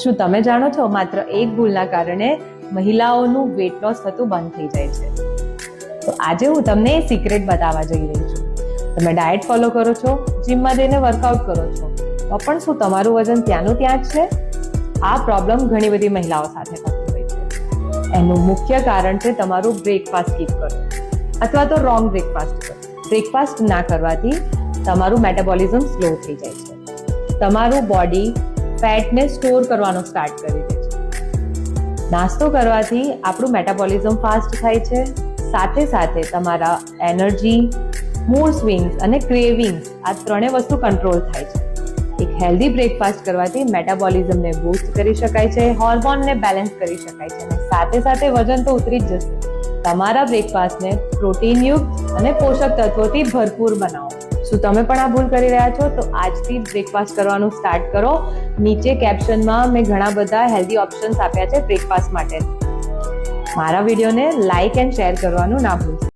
શું તમે જાણો છો માત્ર એક ભૂલના કારણે મહિલાઓનું વેટ લોસ થતું બંધ થઈ જાય છે? તો આજે હું તમને એ સિક્રેટ બતાવવા જઈ રહી છું. તમે ડાયટ ફોલો કરો છો, જીમમાં જઈને વર્કઆઉટ કરો છો, તો પણ શું તમારું વજન ત્યાંનું ત્યાં જ છે? આ પ્રોબ્લેમ ઘણી બધી મહિલાઓ સાથે થતી હોય છે. એનું મુખ્ય કારણ છે તમારું બ્રેકફાસ્ટ સ્કીપ કરો અથવા તો રોંગ બ્રેકફાસ્ટ કરો. બ્રેકફાસ્ટ ના કરવાથી તમારું મેટાબોલિઝમ સ્લો થઈ જાય છે. તમારું બોડી ફેટને સ્ટોર કરવાનું સ્ટાર્ટ કરી દે છે. નાસ્તો કરવાથી આપણું મેટાબોલિઝમ ફાસ્ટ થાય છે. સાથે સાથે તમારા એનર્જી, મૂડ સ્વિંગ્સ અને ક્રેવિંગ્સ આ ત્રણેય વસ્તુ કંટ્રોલ થાય છે. એક હેલ્ધી બ્રેકફાસ્ટ કરવાથી મેટાબોલિઝમને બૂસ્ટ કરી શકાય છે, હોર્મોનને બેલેન્સ કરી શકાય છે અને સાથે સાથે વજન તો ઉતરી જ જશે. તમારા બ્રેકફાસ્ટને પ્રોટીનયુક્ત અને પોષક તત્વોથી ભરપૂર બનાવો. શું તમે પણ આ ભૂલ કરી રહ્યા છો? તો આજથી જ બ્રેકફાસ્ટ કરવાનું સ્ટાર્ટ કરો. નીચે કેપ્શનમાં મેં ઘણા બધા હેલ્ધી ઓપ્શન્સ આપ્યા છે બ્રેકફાસ્ટ માટે. મારા વિડીયોને લાઇક એન્ડ શેર કરવાનું ના ભૂલશો.